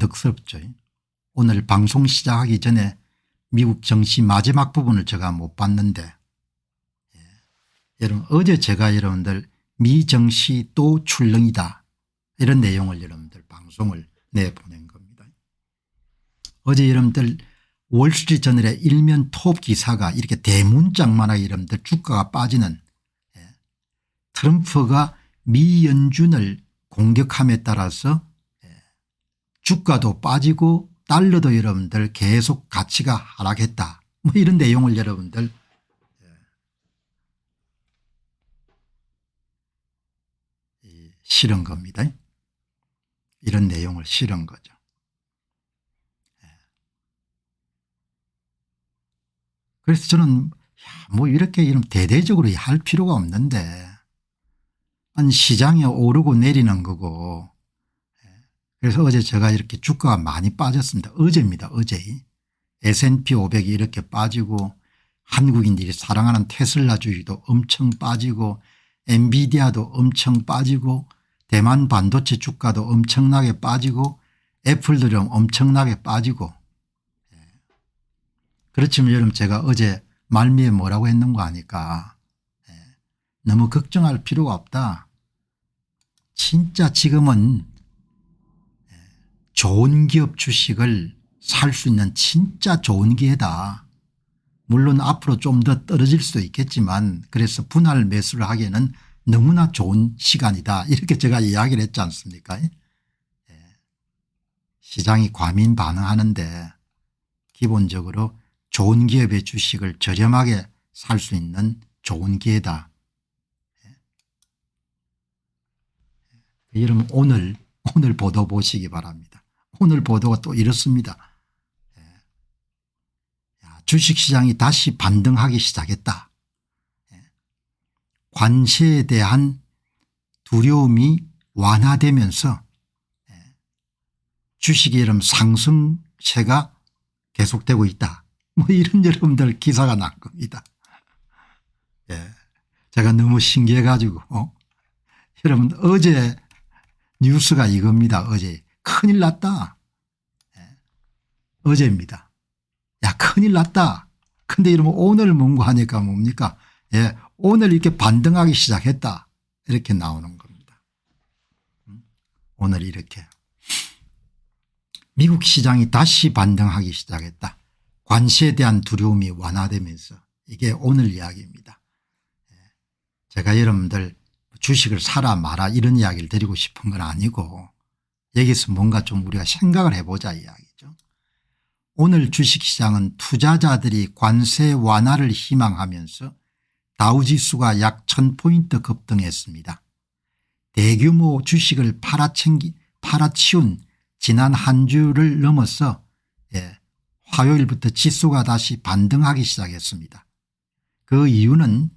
덕스럽죠. 오늘 방송 시작하기 전에 미국 정시 마지막 부분을 제가 못 봤는데, 여러분 어제 제가 여러분들 미 정시 또 출렁이다 이런 내용을 여러분들 방송을 내보낸 겁니다. 어제 여러분들 월스트리트저널의 일면 톱 기사가 이렇게 대문짝만하게 여러분들 주가가 빠지는, 트럼프가 미 연준을 공격함에 따라서 주가도 빠지고 달러도 여러분들 계속 가치가 하락했다, 뭐 이런 내용을 여러분들 실은 겁니다. 이런 내용을 실은 거죠. 그래서 저는 뭐 이렇게 이런 대대적으로 할 필요가 없는데, 아니 시장이 오르고 내리는 거고. 그래서 어제 제가 이렇게 주가가 많이 빠졌습니다. 어제입니다. 어제 S&P 500이 이렇게 빠지고 한국인들이 사랑하는 테슬라 주식도 엄청 빠지고 엔비디아도 엄청 빠지고 대만 반도체 주가도 엄청나게 빠지고 애플도 좀 엄청나게 빠지고. 그렇지만 여러분 제가 어제 말미에 뭐라고 했는가 하니까, 너무 걱정할 필요가 없다. 진짜 지금은 좋은 기업 주식을 살 수 있는 진짜 좋은 기회다. 물론 앞으로 좀 더 떨어질 수도 있겠지만 그래서 분할 매수를 하기에는 너무나 좋은 시간이다, 이렇게 제가 이야기를 했지 않습니까? 시장이 과민 반응하는데 기본적으로 좋은 기업의 주식을 저렴하게 살 수 있는 좋은 기회다. 여러분 오늘 보도 보시기 바랍니다. 오늘 보도가 또 이렇습니다. 주식시장이 다시 반등하기 시작했다. 관세에 대한 두려움이 완화되면서 주식의 이런 상승세가 계속되고 있다, 뭐 이런 여러분들 기사가 난 겁니다. 제가 너무 신기해 가지고 여러분 어제 뉴스가 이겁니다. 어제 큰일 났다. 어제입니다. 야 큰일 났다. 근데 이러면 오늘 뭔가 하니까 뭡니까? 오늘 이렇게 반등하기 시작했다, 이렇게 나오는 겁니다. 오늘 이렇게 미국 시장이 다시 반등하기 시작했다. 관세에 대한 두려움이 완화되면서, 이게 오늘 이야기입니다. 제가 여러분들 주식을 사라 마라 이런 이야기를 드리고 싶은 건 아니고 여기서 뭔가 좀 우리가 생각을 해보자 이야기죠. 오늘 주식시장은 투자자들이 관세 완화를 희망하면서 다우지수가 약 1000포인트 급등했습니다. 대규모 주식을 팔아치운 지난 한 주를 넘어서 화요일부터 지수가 다시 반등하기 시작했습니다. 그 이유는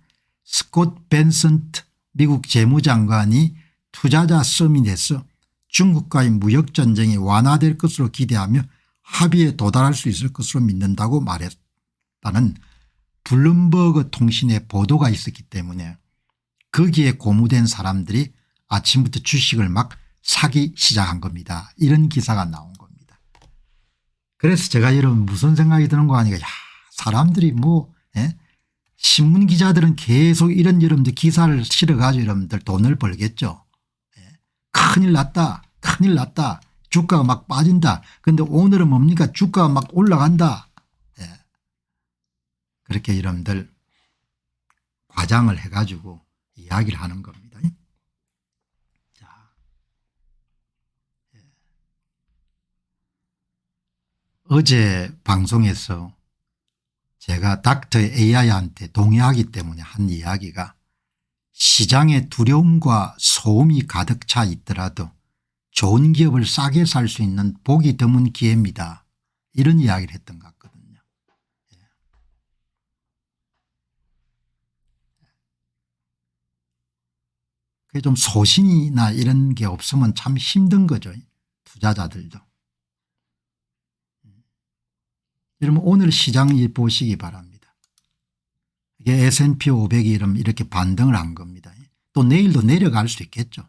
스콧 벤슨트 미국 재무장관이 투자자 서밋에서 중국과의 무역전쟁이 완화될 것으로 기대하며 합의에 도달할 수 있을 것으로 믿는다고 말했다는 블룸버그 통신의 보도가 있었기 때문에 거기에 고무된 사람들이 아침부터 주식을 막 사기 시작한 겁니다. 이런 기사가 나온 겁니다. 그래서 제가 여러분 무슨 생각이 드는 거 아니까, 사람들이 뭐 신문 기자들은 계속 이런 여러분들 기사를 실어 가지고 여러분들 돈을 벌겠죠. 큰일 났다, 큰일 났다, 주가가 막 빠진다. 그런데 오늘은 뭡니까? 주가가 막 올라간다. 그렇게 여러분들 과장을 해 가지고 이야기를 하는 겁니다. 자, 어제 방송에서 제가 닥터 AI한테 동의하기 때문에 한 이야기가, 시장에 두려움과 소음이 가득 차 있더라도 좋은 기업을 싸게 살 수 있는 보기 드문 기회입니다, 이런 이야기를 했던 것 같거든요. 그게 좀 소신이나 이런 게 없으면 참 힘든 거죠, 투자자들도. 여러분 오늘 시장 보시기 바랍니다. 이게 S&P 500이 이렇게 반등을 한 겁니다. 또 내일도 내려갈 수 있겠죠.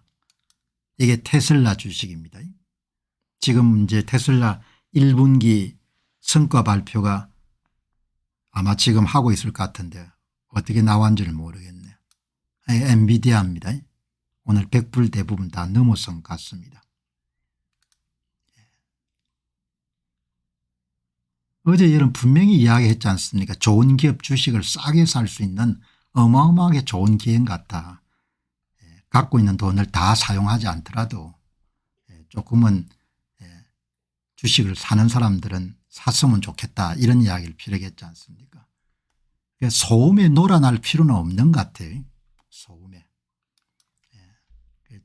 이게 테슬라 주식입니다. 지금 이제 테슬라 1분기 성과 발표가 아마 지금 하고 있을 것 같은데 어떻게 나왔는지를 모르겠네요. 엔비디아입니다. 오늘 100불 대부분 다 넘어선 것 같습니다. 어제 여러분 분명히 이야기했지 않습니까? 좋은 기업 주식을 싸게 살 수 있는 어마어마하게 좋은 기회인 것 같다. 갖고 있는 돈을 다 사용하지 않더라도 조금은 주식을 사는 사람들은 샀으면 좋겠다 이런 이야기를 필요했지 않습니까? 소음에 놀아날 필요는 없는 것 같아요. 소음에.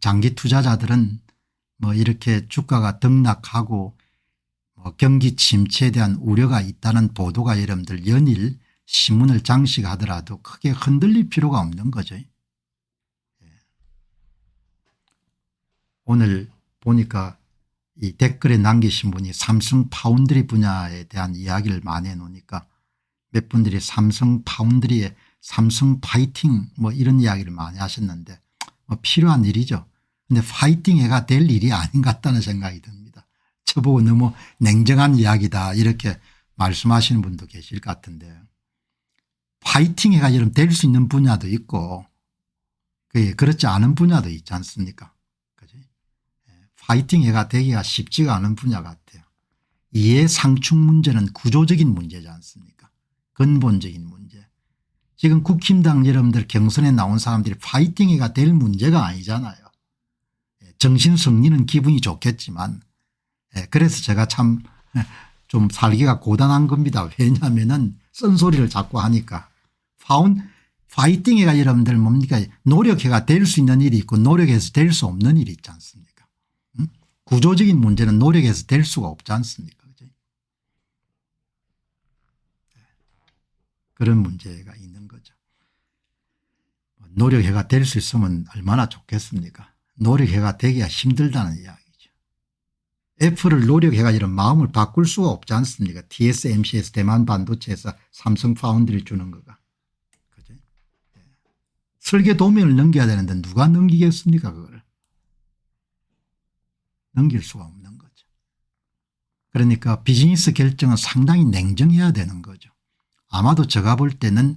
장기 투자자들은 뭐 이렇게 주가가 등락하고 뭐 경기 침체에 대한 우려가 있다는 보도가 여러분들 연일 신문을 장식하더라도 크게 흔들릴 필요가 없는 거죠. 오늘 보니까 이 댓글에 남기신 분이 삼성 파운드리 분야에 대한 이야기를 많이 해놓으니까 몇 분들이 삼성 파운드리에 삼성 파이팅 뭐 이런 이야기를 많이 하셨는데 뭐 필요한 일이죠. 그런데 파이팅해가 될 일이 아닌 것 같다는 생각이 듭니다. 저보고 너무 냉정한 이야기다 이렇게 말씀하시는 분도 계실 것 같은데 파이팅해가 이런 될 수 있는 분야도 있고 그렇지 않은 분야도 있지 않습니까? 파이팅해가 되기가 쉽지가 않은 분야 같아요. 이해 상충 문제는 구조적인 문제지 않습니까? 근본적인 문제. 지금 국힘당 여러분들 경선에 나온 사람들이 파이팅해가 될 문제가 아니잖아요. 정신 승리는 기분이 좋겠지만 그래서 제가 참 좀 살기가 고단한 겁니다. 왜냐하면은 쓴소리를 자꾸 하니까. 파이팅해가 여러분들 뭡니까? 노력해가 될 수 있는 일이 있고 노력해서 될 수 없는 일이 있지 않습니까? 구조적인 문제는 노력해서 될 수가 없지 않습니까? 그런 문제가 있는 거죠. 노력해가 될 수 있으면 얼마나 좋겠습니까? 노력해가 되기가 힘들다는 이야기죠. 애플을 노력해가 이런 마음을 바꿀 수가 없지 않습니까? TSMC에서 대만 반도체에서 삼성 파운드리 주는 거가. 그죠? 설계 도면을 넘겨야 되는데 누가 넘기겠습니까? 그거를. 넘길 수가 없는 거죠. 그러니까 비즈니스 결정은 상당히 냉정해야 되는 거죠. 아마도 제가 볼 때는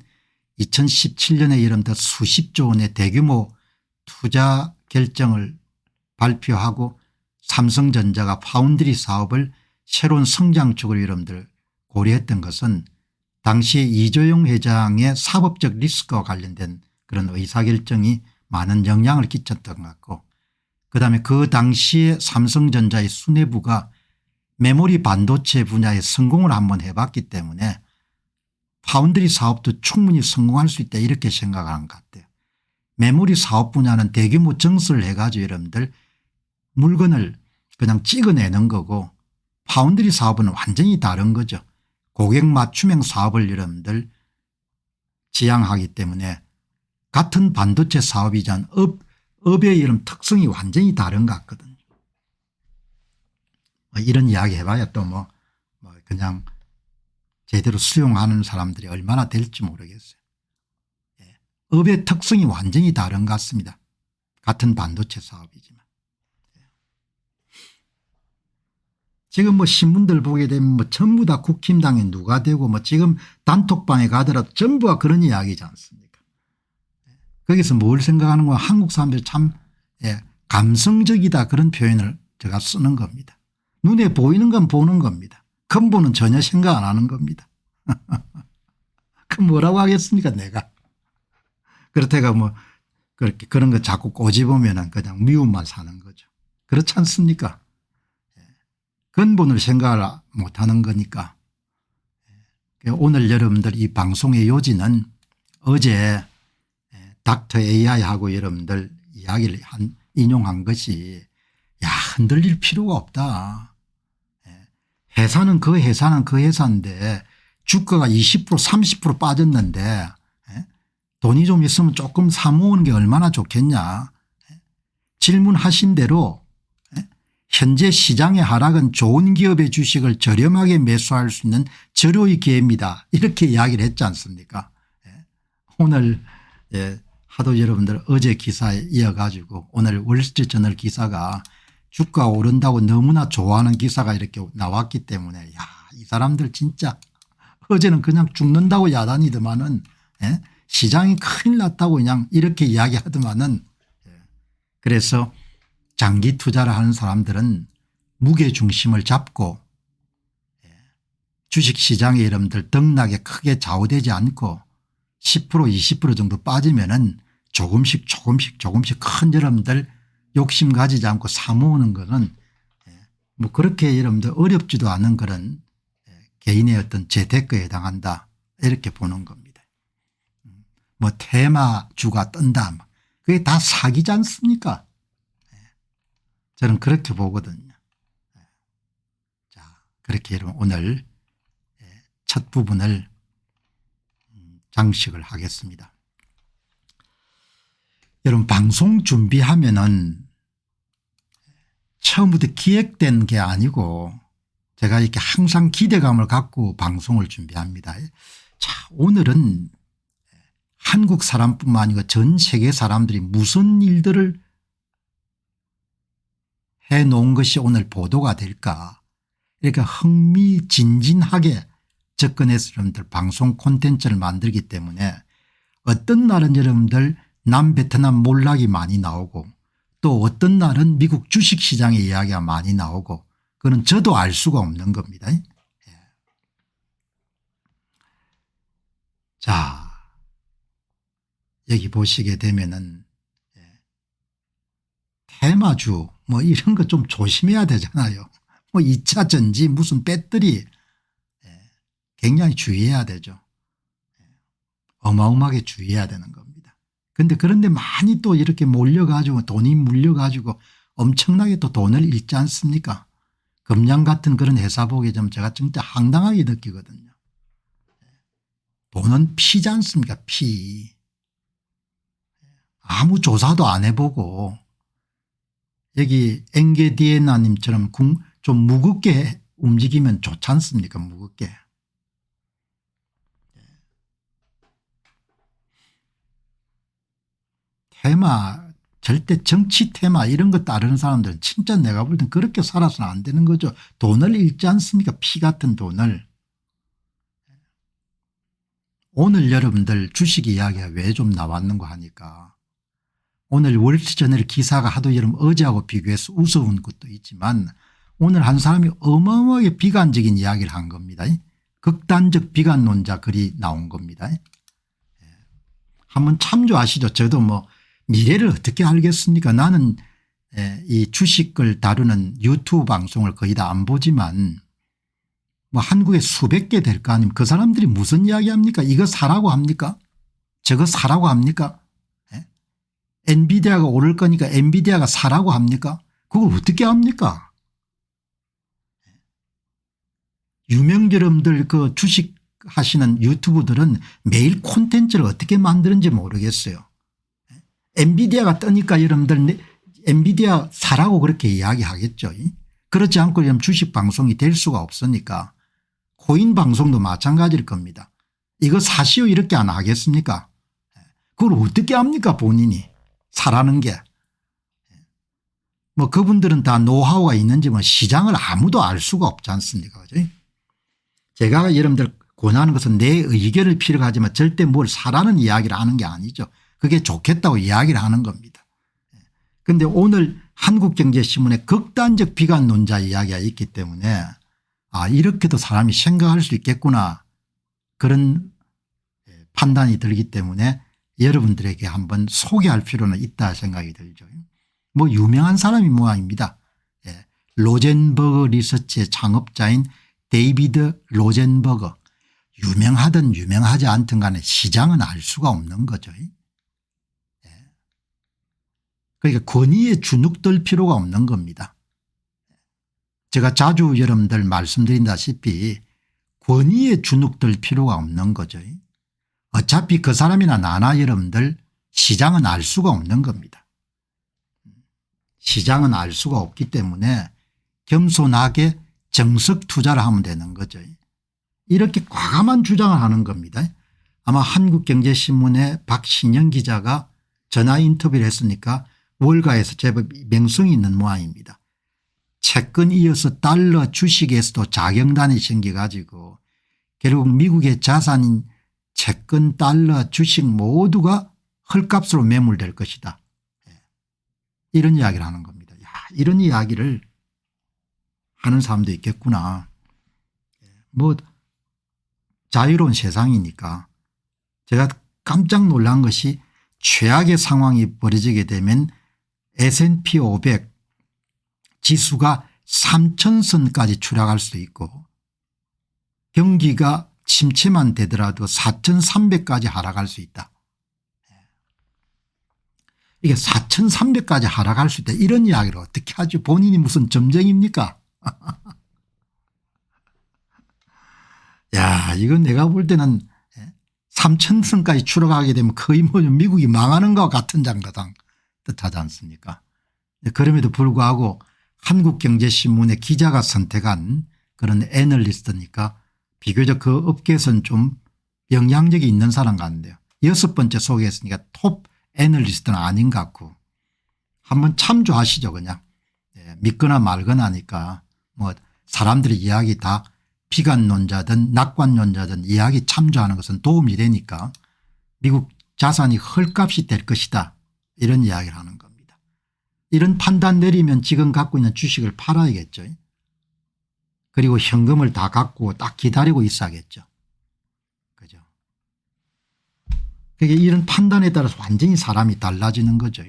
2017년에 이름부터 수십조 원의 대규모 투자 결정을 발표하고 삼성전자가 파운드리 사업을 새로운 성장축으로 여러분들 고려했던 것은 당시에 이조용 회장의 사법적 리스크와 관련된 그런 의사결정이 많은 영향을 끼쳤던 것 같고 그다음에 그 당시에 삼성전자의 수뇌부가 메모리 반도체 분야에 성공을 한번 해봤기 때문에 파운드리 사업도 충분히 성공할 수 있다 이렇게 생각하는 것 같아요. 메모리 사업 분야는 대규모 증설을 해가지고 여러분들 물건을 그냥 찍어내는 거고 파운드리 사업은 완전히 다른 거죠. 고객 맞춤형 사업을 여러분들 지향하기 때문에 같은 반도체 사업이지만 업의 이런 특성이 완전히 다른 것 같거든요. 이런 이야기 해봐야 또 뭐 그냥 제대로 수용하는 사람들이 얼마나 될지 모르겠어요. 업의 특성이 완전히 다른 것 같습니다. 같은 반도체 사업이지만. 지금 뭐 신문들 보게 되면 뭐 전부 다 국힘당에 누가 되고 뭐 지금 단톡방에 가더라도 전부가 그런 이야기지 않습니까? 거기서 뭘 생각하는 거야? 한국 사람들이 참 감성적이다 그런 표현을 제가 쓰는 겁니다. 눈에 보이는 건 보는 겁니다. 근본은 전혀 생각 안 하는 겁니다. 그 뭐라고 하겠습니까 내가. 그렇다가 뭐 그렇게 그런 거 자꾸 꼬집으면 그냥 미움만 사는 거죠. 그렇지 않습니까? 근본을 생각을 못하는 거니까. 오늘 여러분들 이 방송의 요지는 어제 닥터 AI하고 여러분들 이야기를 인용한 것이 야 흔들릴 필요가 없다. 회사는 그 회사인데 주가가 20% 30% 빠졌는데 돈이 좀 있으면 조금 사모으는 게 얼마나 좋겠냐. 질문하신 대로 현재 시장의 하락은 좋은 기업의 주식을 저렴하게 매수할 수 있는 절호의 기회입니다. 이렇게 이야기를 했지 않습니까? 오늘 하도 여러분들 어제 기사에 이어가지고 오늘 월스트리트저널 기사가 주가 오른다고 너무나 좋아하는 기사가 이렇게 나왔기 때문에 야, 이 사람들 진짜 어제는 그냥 죽는다고 야단이더만은 예? 시장이 큰일 났다고 그냥 이렇게 이야기하더만은 그래서 장기 투자를 하는 사람들은 무게중심을 잡고 주식시장의 여러분들 등락에 크게 좌우되지 않고 10% 20% 정도 빠지면은 조금씩 큰 여러분들 욕심 가지지 않고 사모으는 것은 뭐 그렇게 여러분들 어렵지도 않은 그런 개인의 어떤 재테크에 해당한다 이렇게 보는 겁니다. 뭐 테마주가 뜬다 그게 다 사기지 않습니까? 저는 그렇게 보거든요. 자, 그렇게 여러분 오늘 첫 부분을 장식을 하겠습니다. 여러분 방송 준비하면은 처음부터 기획된 게 아니고 제가 이렇게 항상 기대감을 갖고 방송을 준비합니다. 자, 오늘은 한국 사람뿐만 아니고 전 세계 사람들이 무슨 일들을 해놓은 것이 오늘 보도가 될까 이렇게 흥미진진하게 접근해서 여러분들 방송 콘텐츠를 만들기 때문에 어떤 날은 여러분들 남베트남 몰락이 많이 나오고 또 어떤 날은 미국 주식시장의 이야기가 많이 나오고 그건 저도 알 수가 없는 겁니다. 자, 여기 보시게 되면은 테마주 뭐 이런 거 좀 조심해야 되잖아요. 뭐 2차 전지 무슨 배터리 굉장히 주의해야 되죠. 어마어마하게 주의해야 되는 겁니다. 그런데 많이 또 이렇게 몰려가지고 돈이 물려가지고 엄청나게 또 돈을 잃지 않습니까? 금양 같은 그런 회사 보게 되면 제가 진짜 황당하게 느끼거든요. 돈은 피지 않습니까? 피. 아무 조사도 안 해보고 여기 엔게디에나님처럼 좀 무겁게 움직이면 좋지 않습니까? 무겁게. 테마 절대 정치 테마 이런 거 따르는 사람들은 진짜 내가 볼 땐 그렇게 살아서는 안 되는 거죠. 돈을 잃지 않습니까? 피 같은 돈을. 오늘 여러분들 주식 이야기가 왜 좀 나왔는가 하니까 오늘 월스트저널 기사가 하도 여러분 어제하고 비교해서 우스운 것도 있지만 오늘 한 사람이 어마어마하게 비관적인 이야기를 한 겁니다. 극단적 비관론자 글이 나온 겁니다. 한번 참조하시죠. 저도 뭐 미래를 어떻게 알겠습니까? 나는 이 주식을 다루는 유튜브 방송을 거의 다 안 보지만 뭐 한국에 수백 개 될 거 아니면 그 사람들이 무슨 이야기 합니까? 이거 사라고 합니까? 저거 사라고 합니까? 엔비디아가 오를 거니까 엔비디아가 사라고 합니까? 그걸 어떻게 합니까? 유명저름들 그 주식 하시는 유튜브들은 매일 콘텐츠를 어떻게 만드는지 모르겠어요. 엔비디아가 뜨니까 여러분들 엔비디아 사라고 그렇게 이야기하겠죠. 그렇지 않고 여러분 주식 방송이 될 수가 없으니까 코인 방송도 마찬가지일 겁니다. 이거 사시오 이렇게 안 하겠습니까? 그걸 어떻게 합니까 본인이 사라는 게. 뭐 그분들은 다 노하우가 있는지 뭐 시장을 아무도 알 수가 없지 않습니까? 그죠? 제가 여러분들 권하는 것은 내 의견을 필요로 하지만 절대 뭘 사라는 이야기를 하는 게 아니죠. 그게 좋겠다고 이야기를 하는 겁니다. 그런데 오늘 한국경제신문에 극단적 비관론자 이야기가 있기 때문에 아 이렇게도 사람이 생각할 수 있겠구나 그런 판단이 들기 때문에 여러분들에게 한번 소개할 필요는 있다 생각이 들죠. 뭐 유명한 사람이 모양입니다. 로젠버그 리서치의 창업자인 데이비드 로젠버그. 유명하든 유명하지 않든 간에 시장은 알 수가 없는 거죠. 그러니까 권위에 주눅들 필요가 없는 겁니다. 제가 자주 여러분들 말씀드린다시피 권위에 주눅들 필요가 없는 거죠. 어차피 그 사람이나 나나 여러분들 시장은 알 수가 없는 겁니다. 시장은 알 수가 없기 때문에 겸손하게 정석 투자를 하면 되는 거죠. 이렇게 과감한 주장을 하는 겁니다. 아마 한국경제신문의 박신영 기자가 전화 인터뷰를 했으니까 월가에서 제법 명성이 있는 모양입니다. 채권 이어서 달러 주식에서도 자경단이 생겨가지고 결국 미국의 자산인 채권 달러 주식 모두가 헐값으로 매물될 것이다. 이런 이야기를 하는 겁니다. 야, 이런 이야기를 하는 사람도 있겠구나. 뭐 자유로운 세상이니까. 제가 깜짝 놀란 것이 최악의 상황이 벌어지게 되면 S&P 500 지수가 3000선까지 추락할 수도 있고 경기가 침체만 되더라도 4300까지 하락할 수 있다. 이게 4300까지 하락할 수 있다. 이런 이야기를 어떻게 하죠? 본인이 무슨 점쟁입니까? 야, 이건 내가 볼 때는 3000선까지 추락하게 되면 거의 뭐 미국이 망하는 것과 같은 장가상 뜻하지 않습니까? 그럼에도 불구하고 한국경제신문의 기자가 선택한 그런 애널리스트니까 비교적 그 업계에서는 좀 영향력이 있는 사람 같은데요. 6번째 소개했으니까 톱 애널리스트는 아닌 것 같고 한번 참조하시죠. 그냥 믿거나 말거나 하니까 뭐 사람들의 이야기 다 비관론자든 낙관론자든 이야기 참조하는 것은 도움이 되니까 미국 자산이 헐값이 될 것이다 이런 이야기를 하는 겁니다. 이런 판단 내리면 지금 갖고 있는 주식을 팔아야겠죠. 그리고 현금을 다 갖고 딱 기다리고 있어야겠죠. 그죠? 그게 이런 판단에 따라서 완전히 사람이 달라지는 거죠.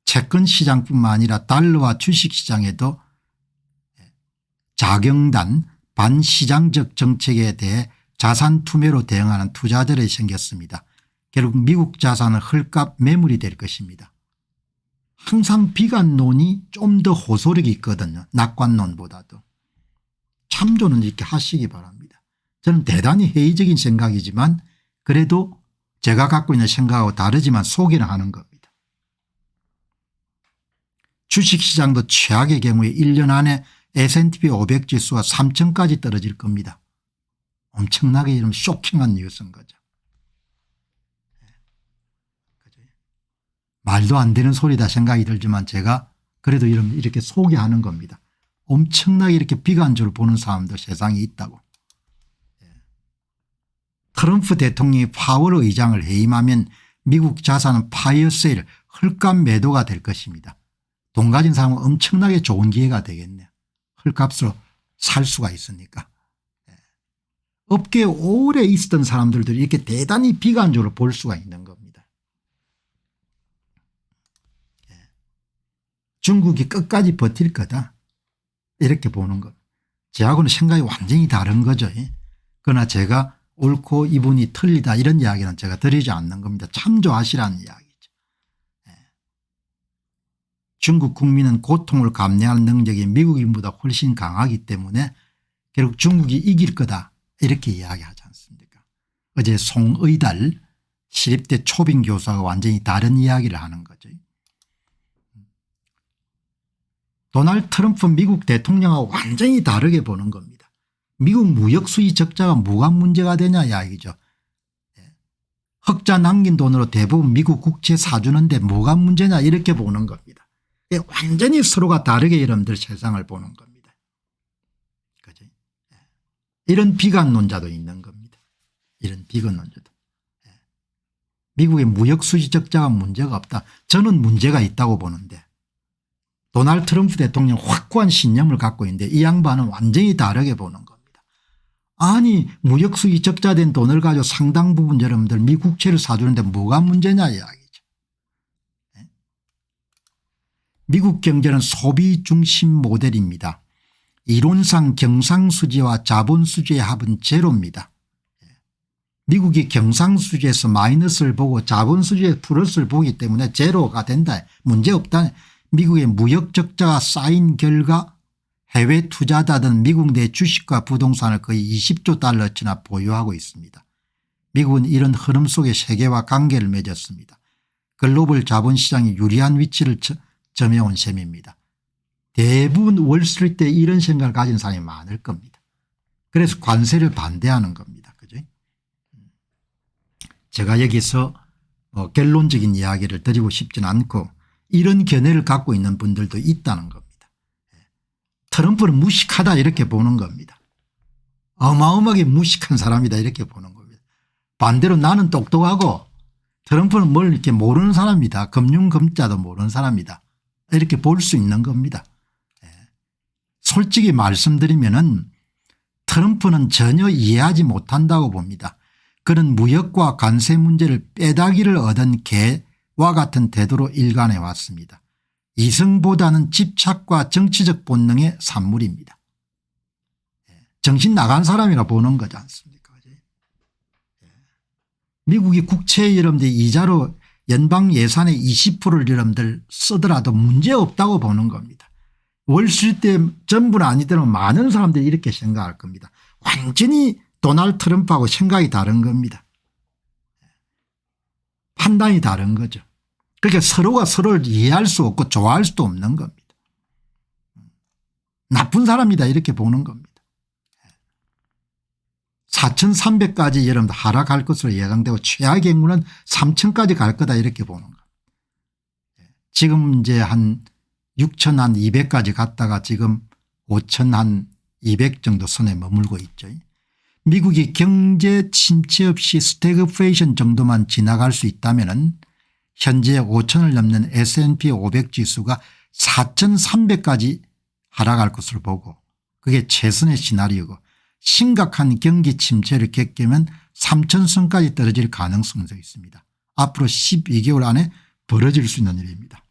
채권 시장뿐만 아니라 달러와 주식 시장에도 자경단 반시장적 정책에 대해 자산 투매로 대응하는 투자자들이 생겼습니다. 결국 미국 자산은 헐값 매물이 될 것입니다. 항상 비관론이 좀 더 호소력이 있거든요. 낙관론보다도. 참조는 이렇게 하시기 바랍니다. 저는 대단히 회의적인 생각이지만 그래도 제가 갖고 있는 생각하고 다르지만 소개를 하는 겁니다. 주식시장도 최악의 경우에 1년 안에 S&P 500 지수가 3000까지 떨어질 겁니다. 엄청나게 이런 쇼킹한 뉴스인 거죠. 말도 안 되는 소리다 생각이 들지만 제가 그래도 이렇게 소개하는 겁니다. 엄청나게 이렇게 비관적으로 보는 사람도 세상에 있다고. 트럼프 대통령이 파월 의장을 해임하면 미국 자산은 파이어 세일 헐값 매도가 될 것입니다. 돈 가진 사람은 엄청나게 좋은 기회가 되겠네요. 헐값으로 살 수가 있으니까. 업계에 오래 있었던 사람들도 이렇게 대단히 비관적으로 볼 수가 있는 겁니다. 중국이 끝까지 버틸 거다 이렇게 보는 것. 저하고는 생각이 완전히 다른 거죠. 그러나 제가 옳고 이분이 틀리다 이런 이야기는 제가 드리지 않는 겁니다. 참조하시라는 이야기죠. 중국 국민은 고통을 감내하는 능력이 미국인보다 훨씬 강하기 때문에 결국 중국이 이길 거다 이렇게 이야기하지 않습니까? 어제 송의달 시립대 초빙 교사가 완전히 다른 이야기를 하는 거죠. 도널드 트럼프 미국 대통령하고 완전히 다르게 보는 겁니다. 미국 무역 수지 적자가 뭐가 문제가 되냐 이야기죠. 흑자 남긴 돈으로 대부분 미국 국채 사주는데 뭐가 문제냐 이렇게 보는 겁니다. 완전히 서로가 다르게 여러분들 세상을 보는 겁니다. 그죠? 이런 비관론자도 있는 겁니다. 이런 비관론자도. 미국의 무역 수지 적자가 문제가 없다. 저는 문제가 있다고 보는데 도널드 트럼프 대통령 확고한 신념을 갖고 있는데 이 양반은 완전히 다르게 보는 겁니다. 아니 무역수지 적자된 돈을 가지고 상당 부분 여러분들 미국 국채를 사주는데 뭐가 문제냐 이야기죠. 미국 경제는 소비 중심 모델입니다. 이론상 경상수지와 자본수지의 합은 제로입니다. 미국이 경상수지에서 마이너스를 보고 자본수지에 플러스를 보기 때문에 제로가 된다. 문제없다. 미국의 무역 적자가 쌓인 결과 해외 투자자들은 미국 내 주식과 부동산을 거의 20조 달러치나 보유하고 있습니다. 미국은 이런 흐름 속에 세계와 관계를 맺었습니다. 글로벌 자본시장이 유리한 위치를 점해온 셈입니다. 대부분 월스트리트에 이런 생각을 가진 사람이 많을 겁니다. 그래서 관세를 반대하는 겁니다. 그죠? 제가 여기서 결론적인 이야기를 드리고 싶지는 않고 이런 견해를 갖고 있는 분들도 있다는 겁니다. 트럼프는 무식하다 이렇게 보는 겁니다. 어마어마하게 무식한 사람이다 이렇게 보는 겁니다. 반대로 나는 똑똑하고 트럼프는 뭘 이렇게 모르는 사람이다. 금융검자도 모르는 사람이다. 이렇게 볼 수 있는 겁니다. 솔직히 말씀드리면은 트럼프는 전혀 이해하지 못한다고 봅니다. 그는 무역과 관세 문제를 빼다기를 얻은 개와 같은 태도로 일관해 왔습니다. 이성보다는 집착과 정치적 본능의 산물입니다. 정신 나간 사람이라 보는 거지 않습니까? 미국이 국채 여러분들 이자로 연방 예산의 20%를 여러분들 쓰더라도 문제없다고 보는 겁니다. 월스트리트에 전부는 아니더라도 많은 사람들이 이렇게 생각할 겁니다. 완전히 도널드 트럼프하고 생각이 다른 겁니다. 판단이 다른 거죠. 그러니까 서로가 서로를 이해할 수 없고 좋아할 수도 없는 겁니다. 나쁜 사람이다 이렇게 보는 겁니다. 4,300까지 여러분들 하락할 것으로 예상되고 최악의 경우는 3,000까지 갈 거다 이렇게 보는 겁니다. 지금 이제 한 6,200까지 갔다가 지금 5,200 정도 선에 머물고 있죠. 미국이 경제 침체 없이 스태그플레이션 정도만 지나갈 수 있다면 현재 5,000을 넘는 S&P 500 지수가 4,300까지 하락할 것으로 보고 그게 최선의 시나리오고 심각한 경기 침체를 겪으면 3,000선까지 떨어질 가능성도 있습니다. 앞으로 12개월 안에 벌어질 수 있는 일입니다.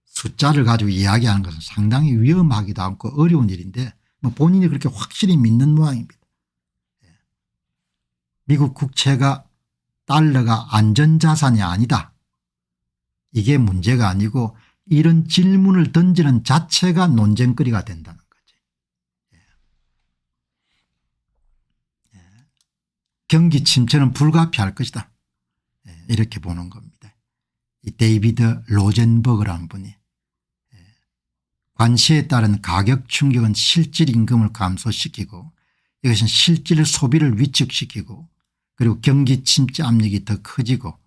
숫자를 가지고 이야기하는 것은 상당히 위험하기도 하고 어려운 일인데 뭐 본인이 그렇게 확실히 믿는 모양입니다. 미국 국채가 달러가 안전자산이 아니다. 이게 문제가 아니고 이런 질문을 던지는 자체가 논쟁거리가 된다는 거죠. 경기 침체는 불가피할 것이다. 이렇게 보는 겁니다. 이 데이비드 로젠버그라는 분이 관세에 따른 가격 충격은 실질 임금을 감소시키고 이것은 실질 소비를 위축시키고 그리고 경기 침체 압력이 더 커지고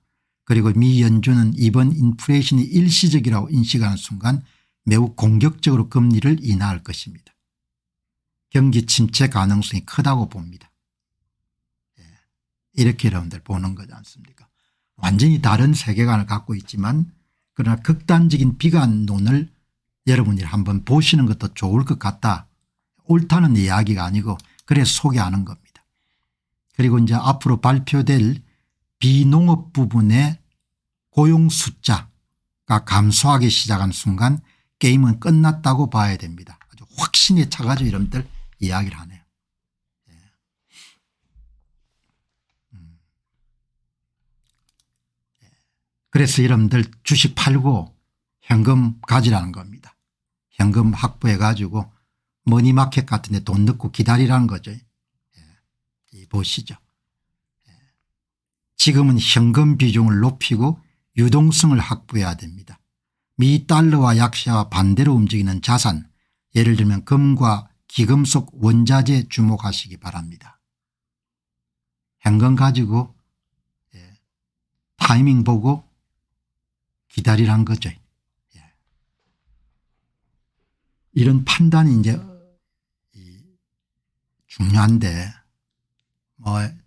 그리고 미 연준은 이번 인플레이션이 일시적이라고 인식하는 순간 매우 공격적으로 금리를 인하할 것입니다. 경기 침체 가능성이 크다고 봅니다. 이렇게 여러분들 보는 거지 않습니까? 완전히 다른 세계관을 갖고 있지만 그러나 극단적인 비관론을 여러분이 한번 보시는 것도 좋을 것 같다. 옳다는 이야기가 아니고 그래서 소개하는 겁니다. 그리고 이제 앞으로 발표될 비농업 부분의 고용 숫자가 감소하기 시작한 순간 게임은 끝났다고 봐야 됩니다. 아주 확신에 차가지고 여러분들 이야기를 하네요. 그래서 여러분들 주식 팔고 현금 가지라는 겁니다. 현금 확보해 가지고 머니마켓 같은 데 돈 넣고 기다리라는 거죠. 보시죠. 지금은 현금 비중을 높이고 유동성을 확보해야 됩니다. 미 달러와 약세와 반대로 움직이는 자산 예를 들면 금과 기금속 원자재에 주목하시기 바랍니다. 현금 가지고 타이밍 보고 기다리란 거죠. 이런 판단이 이제 중요한데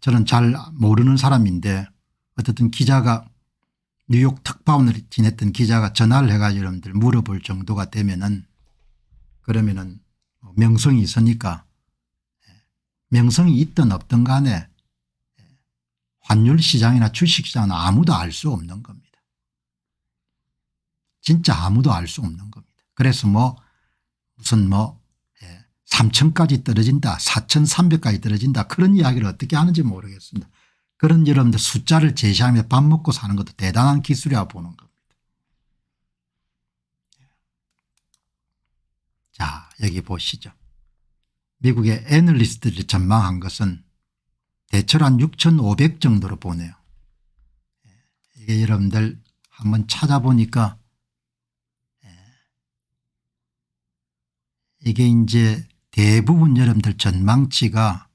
저는 잘 모르는 사람인데 어쨌든 기자가 뉴욕 특파원을 지냈던 기자가 전화를 해가지고 여러분들 물어볼 정도가 되면은 그러면은 명성이 있으니까 명성이 있든 없든 간에 환율 시장이나 주식 시장은 아무도 알 수 없는 겁니다. 진짜 아무도 알 수 없는 겁니다. 그래서 무슨 3,000까지 떨어진다 4,300까지 떨어진다 그런 이야기를 어떻게 하는지 모르겠습니다. 그런 여러분들 숫자를 제시하며 밥 먹고 사는 것도 대단한 기술이라고 보는 겁니다. 자 여기 보시죠. 미국의 애널리스트들이 전망한 것은 대체로 한 6,500 정도로 보네요. 이게 여러분들 한번 찾아보니까 이게 이제 대부분 여러분들 전망치가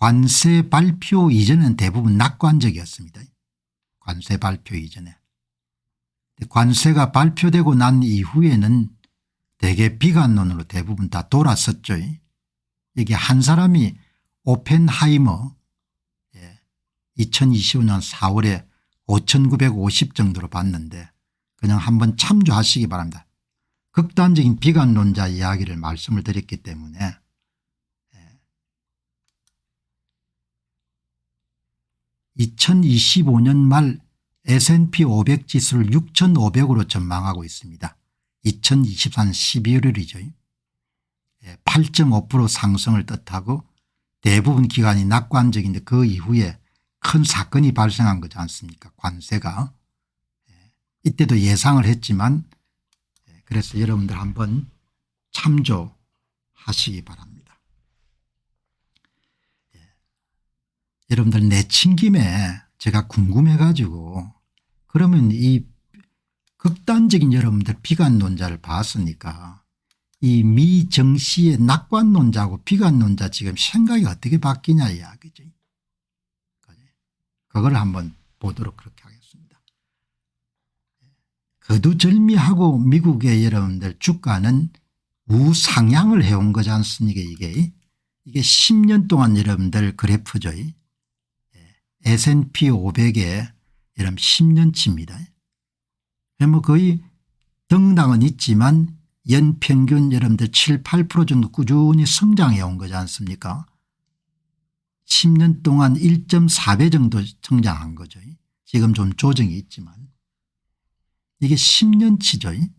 관세 발표 이전에는 대부분 낙관적이었습니다. 관세 발표 이전에. 관세가 발표되고 난 이후에는 대개 비관론으로 대부분 다 돌았었죠. 이게 한 사람이 오펜하이머 2025년 4월에 5,950 정도로 봤는데 그냥 한번 참조하시기 바랍니다. 극단적인 비관론자 이야기를 말씀을 드렸기 때문에 2025년 말 S&P 500 지수를 6,500으로 전망하고 있습니다. 2024년 12월이죠. 8.5% 상승을 뜻하고 대부분 기관이 낙관적인데 그 이후에 큰 사건이 발생한 거지 않습니까? 관세가. 이때도 예상을 했지만 그래서 여러분들 한번 참조하시기 바랍니다. 여러분들 내친 김에 제가 궁금해 가지고 그러면 이 극단적인 여러분들 비관론자를 봤으니까 이 미정시의 낙관론자하고 비관론자 지금 생각이 어떻게 바뀌냐 이야기죠. 그걸 한번 보도록 그렇게 하겠습니다. 거두절미하고 미국의 여러분들 주가는 우상향을 해온 거지 않습니까? 이게 10년 동안 여러분들 그래프죠. S&P 500의 여러분 10년치입니다. 뭐 거의 등락은 있지만 연평균 여러분들 7, 8% 정도 꾸준히 성장해 온 거지 않습니까? 10년 동안 1.4배 정도 성장한 거죠. 지금 좀 조정이 있지만 이게 10년치죠.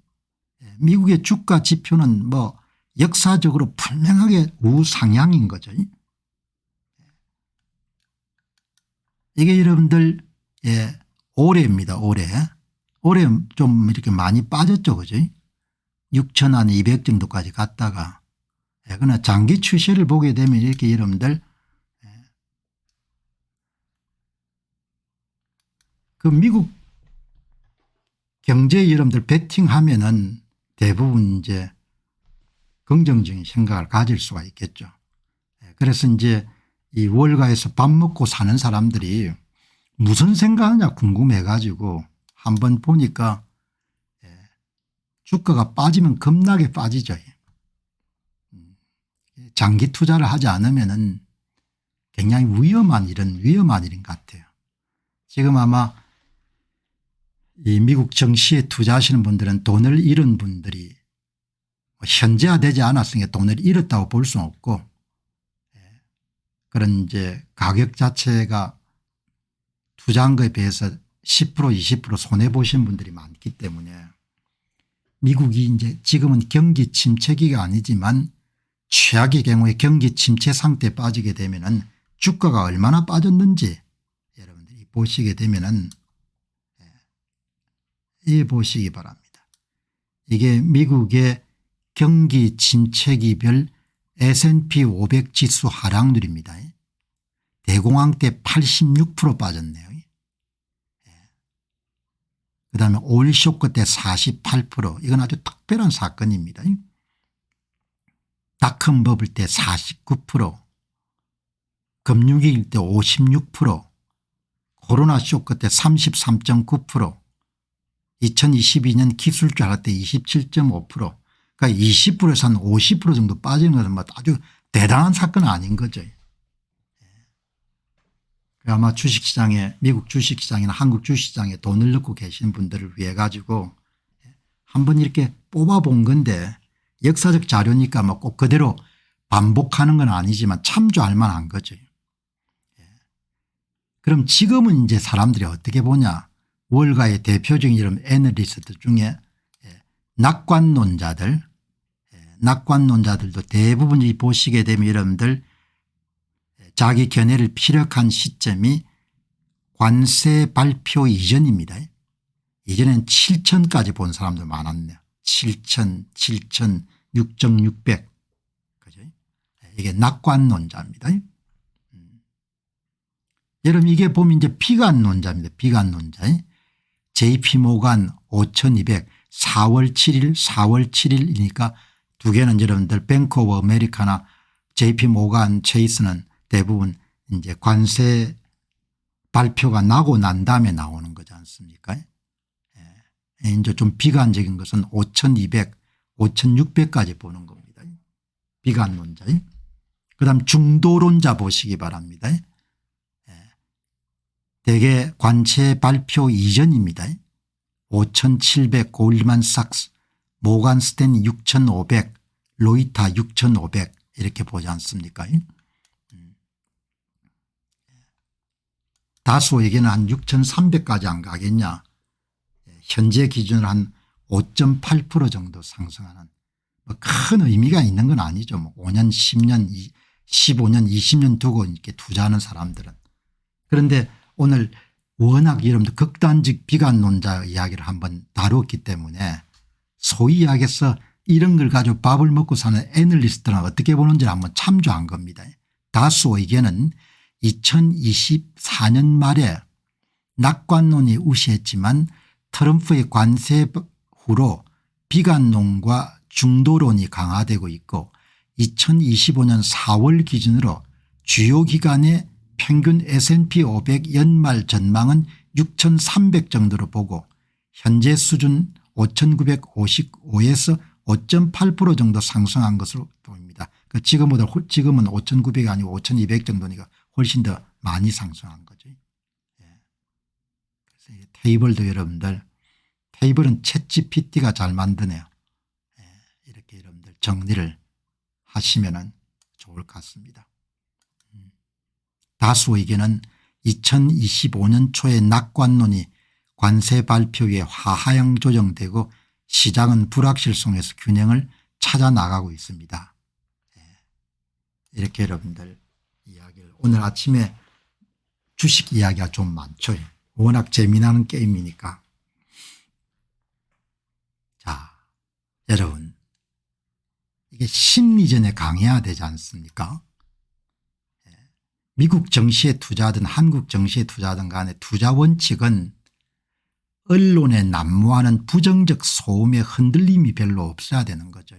미국의 주가 지표는 뭐 역사적으로 분명하게 우상향인 거죠. 이게 여러분들 올해입니다. 올해 좀 이렇게 많이 빠졌죠. 그죠? 6,200 정도까지 갔다가 그러나 장기 추세를 보게 되면 이렇게 여러분들 그 미국 경제에 여러분들 베팅하면은 대부분 이제 긍정적인 생각을 가질 수가 있겠죠. 그래서 이제 이 월가에서 밥 먹고 사는 사람들이 무슨 생각하냐 궁금해 가지고 한번 보니까 주가가 빠지면 겁나게 빠지죠. 장기 투자를 하지 않으면은 굉장히 위험한 일인 것 같아요. 지금 아마 이 미국 정시에 투자하시는 분들은 돈을 잃은 분들이 현재화되지 않았으니까 돈을 잃었다고 볼 수는 없고 그런 이제 가격 자체가 투자한 것에 비해서 10% 20% 손해보신 분들이 많기 때문에 미국이 이제 지금은 경기 침체기가 아니지만 최악의 경우에 경기 침체 상태에 빠지게 되면은 주가가 얼마나 빠졌는지 여러분들이 보시게 되면은 보시기 바랍니다. 이게 미국의 경기 침체기별 S&P 500 지수 하락률입니다. 대공황 때 86% 빠졌네요. 그다음에 오일 쇼크 때 48% 이건 아주 특별한 사건입니다. 닷컴 버블 때 49% 금융위기 때 56% 코로나 쇼크 때 33.9% 2022년 기술주 하락 때 27.5% 그러니까 20%에서 한 50% 정도 빠지는 것은 뭐 아주 대단한 사건은 아닌 거죠. 아마 주식시장에 미국 주식시장이나 한국 주식시장에 돈을 넣고 계신 분들을 위해 가지고 한번 이렇게 뽑아본 건데 역사적 자료니까 뭐 꼭 그대로 반복하는 건 아니지만 참조할 만한 거죠. 그럼 지금은 이제 사람들이 어떻게 보냐. 월가의 대표적인 이런 애널리스트 중에 낙관론자들도 대부분 보시게 되면 여러분들 자기 견해를 피력한 시점이 관세 발표 이전입니다. 이전엔 7천까지 본 사람도 많았네요. 7천, 7천, 6,600. 그죠? 이게 낙관론자입니다. 여러분 이게 보면 이제 비관론자입니다. 비관론자. JP모간 5,200 4월 7일 4월 7일이니까 두 개는 여러분들 뱅크 오브 아메리카나 JP모간 체이스는 대부분 이제 관세 발표가 나고 난 다음에 나오는 거지 않습니까? 예. 이제 좀 비관적인 것은 5200, 5600까지 보는 겁니다. 비관론자. 그다음 중도론자 보시기 바랍니다. 대개 관세 발표 이전입니다. 5700 골드만 삭스, 모간 스탠리 6500, 로이타 6500 이렇게 보지 않습니까? 다수에게는 한 6300까지 안 가겠냐. 현재 기준으로 한 5.8% 정도 상승하는 뭐 큰 의미가 있는 건 아니죠. 뭐 5년 10년 15년 20년 두고 이렇게 투자하는 사람들은. 그런데 오늘 워낙 여러분들 극단적 비관론자 이야기를 한번 다뤘기 때문에 소위 이야기해서 이런 걸 가지고 밥을 먹고 사는 애널리스트는 어떻게 보는지 한번 참조한 겁니다. 다수 의견은 2024년 말에 낙관론이 우세했지만 트럼프의 관세 후로 비관론과 중도론이 강화되고 있고 2025년 4월 기준으로 주요 기관의 평균 S&P 500 연말 전망은 6,300 정도로 보고 현재 수준 5,955에서 5.8% 정도 상승한 것으로 보입니다. 지금은 5,900이 아니고 5,200 정도니까 훨씬 더 많이 상승한 거죠. 그래서 테이블도 여러분들 테이블은 챗GPT가 잘 만드네요. 이렇게 여러분들 정리를 하시면 좋을 것 같습니다. 다수 의견은 2025년 초에 낙관론이 관세 발표 위에 하향 조정되고 시장은 불확실성에서 균형을 찾아 나가고 있습니다. 이렇게 여러분들 이야기를 오늘 아침에 주식 이야기가 좀 많죠. 워낙 재미나는 게임이니까. 자, 여러분 이게 심리전에 강해야 되지 않습니까? 미국 정시에 투자하든 한국 정시에 투자하든 간에 투자 원칙은 언론에 난무하는 부정적 소음에 흔들림이 별로 없어야 되는 거죠.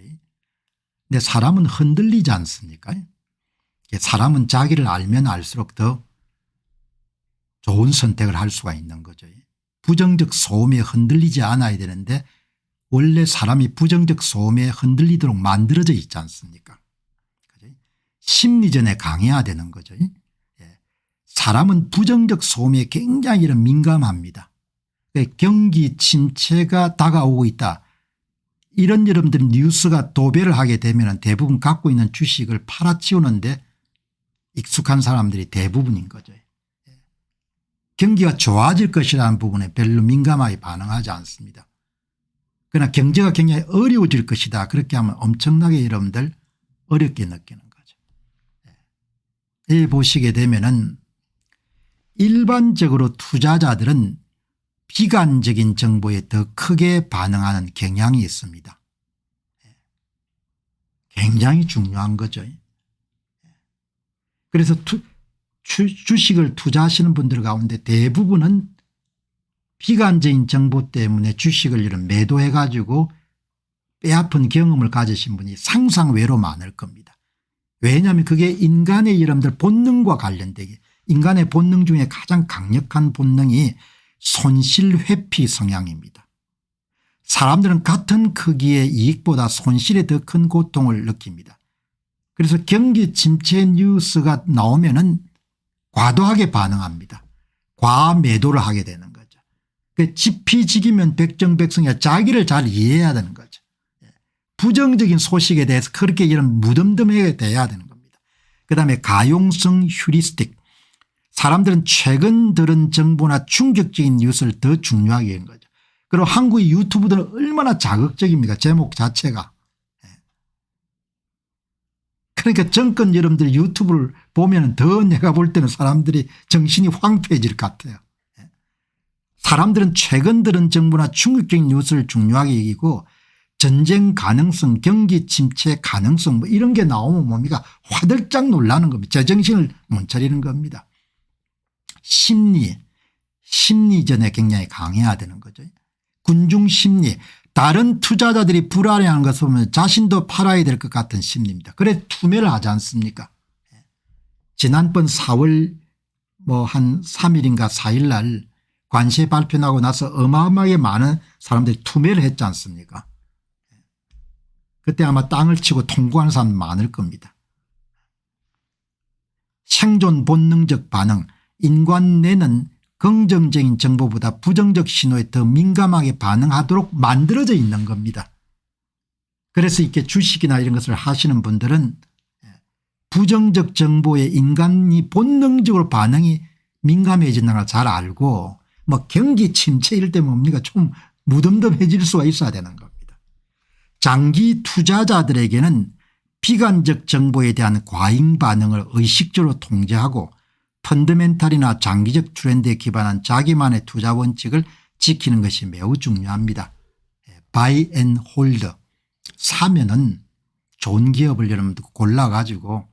근데 사람은 흔들리지 않습니까? 사람은 자기를 알면 알수록 더 좋은 선택을 할 수가 있는 거죠. 부정적 소음에 흔들리지 않아야 되는데 원래 사람이 부정적 소음에 흔들리도록 만들어져 있지 않습니까? 심리전에 강해야 되는 거죠. 사람은 부정적 소음에 굉장히 민감합니다. 경기 침체가 다가오고 있다. 이런 여러분들 뉴스가 도배를 하게 되면 대부분 갖고 있는 주식을 팔아치우는데 익숙한 사람들이 대부분인 거죠. 경기가 좋아질 것이라는 부분에 별로 민감하게 반응하지 않습니다. 그러나 경제가 굉장히 어려워질 것이다. 그렇게 하면 엄청나게 여러분들 어렵게 느끼는 거죠. 이 보시게 되면은 일반적으로 투자자들은 비관적인 정보에 더 크게 반응하는 경향이 있습니다. 굉장히 중요한 거죠. 그래서 주식을 투자하시는 분들 가운데 대부분은 비관적인 정보 때문에 주식을 이런 매도해 가지고 뼈아픈 경험을 가지신 분이 상상 외로 많을 겁니다. 왜냐하면 그게 인간의 여러분들 본능과 관련되게 인간의 본능 중에 가장 강력한 본능이 손실 회피 성향입니다. 사람들은 같은 크기의 이익보다 손실에 더 큰 고통을 느낍니다. 그래서 경기 침체 뉴스가 나오면은 과도하게 반응합니다. 과매도를 하게 되는 거죠. 지피지기면 백정백승이야. 자기를 잘 이해해야 되는 거죠. 부정적인 소식에 대해서 그렇게 이런 무덤덤하게 돼야 되는 겁니다. 그다음에 가용성 휴리스틱. 사람들은 최근 들은 정보나 충격적인 뉴스를 더 중요하게 하는 거죠. 그리고 한국의 유튜브들은 얼마나 자극적입니까? 제목 자체가. 그러니까 정권 여러분들 유튜브를 보면 더 내가 볼 때는 사람들이 정신이 황폐해질 것 같아요. 사람들은 최근 들은 정보나 충격적인 뉴스를 중요하게 여기고 전쟁 가능성 경기 침체 가능성 뭐 이런 게 나오면 뭡니까 화들짝 놀라는 겁니다. 제정신을 못 차리는 겁니다. 심리전에 굉장히 강해야 되는 거죠. 군중심리 다른 투자자들이 불안해하는 것을 보면 자신도 팔아야 될 것 같은 심리입니다. 그래 투매를 하지 않습니까? 지난번 4월 한 3일인가 4일 날 관세 발표 나고 나서 어마어마하게 많은 사람들이 투매를 했지 않습니까? 그때 아마 땅을 치고 통곡하는 사람 많을 겁니다. 생존 본능적 반응, 인간 뇌는 긍정적인 정보보다 부정적 신호에 더 민감하게 반응하도록 만들어져 있는 겁니다. 그래서 이렇게 주식이나 이런 것을 하시는 분들은 부정적 정보에 인간이 본능적으로 반응이 민감해진다는 걸 잘 알고 경기 침체 이럴 때 뭡니까 좀 무덤덤해질 수가 있어야 되는 겁니다. 장기 투자자들에게는 비관적 정보에 대한 과잉 반응을 의식적으로 통제하고 펀더멘탈이나 장기적 트렌드에 기반한 자기만의 투자 원칙을 지키는 것이 매우 중요합니다. 바이 앤 홀더, 사면은 좋은 기업을 여러분들 골라가지고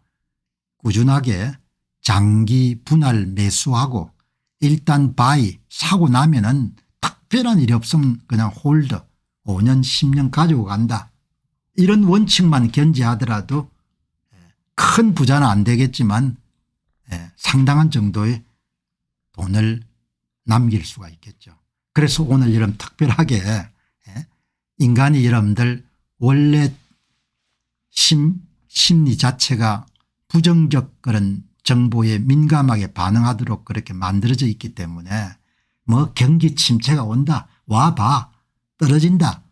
꾸준하게 장기 분할 매수하고 일단 바이 사고 나면은 특별한 일이 없으면 그냥 홀더 5년 10년 가지고 간다. 이런 원칙만 견지하더라도 큰 부자는 안 되겠지만 상당한 정도의 돈을 남길 수가 있겠죠. 그래서 오늘 여러분 특별하게 인간이 여러분들 원래 심리 자체가 부정적 그런 정보에 민감하게 반응하도록 그렇게 만들어져 있기 때문에 경기 침체가 온다 와봐 떨어진다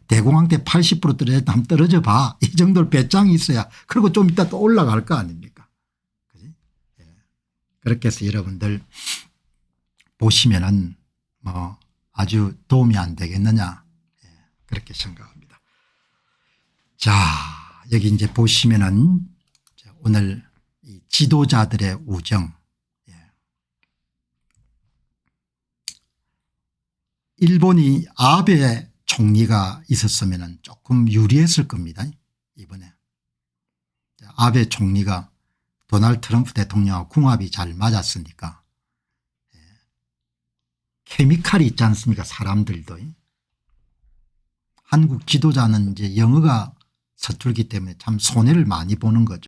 대공황 때 80% 떨어졌다 한번 떨어져 봐 이 정도로 배짱이 있어야 그리고 좀 이따 또 올라갈 거 아닙니까. 그렇게 해서 여러분들 보시면은 아주 도움이 안 되겠느냐 그렇게 생각합니다. 자 여기 이제 보시면은 오늘 이 지도자들의 우정 일본이 아베 총리가 있었으면 조금 유리했을 겁니다. 이번에 아베 총리가 도널드 트럼프 대통령하고 궁합이 잘 맞았으니까 케미칼이 있지 않습니까 사람들도. 한국 지도자는 이제 영어가 서툴기 때문에 참 손해를 많이 보는 거죠.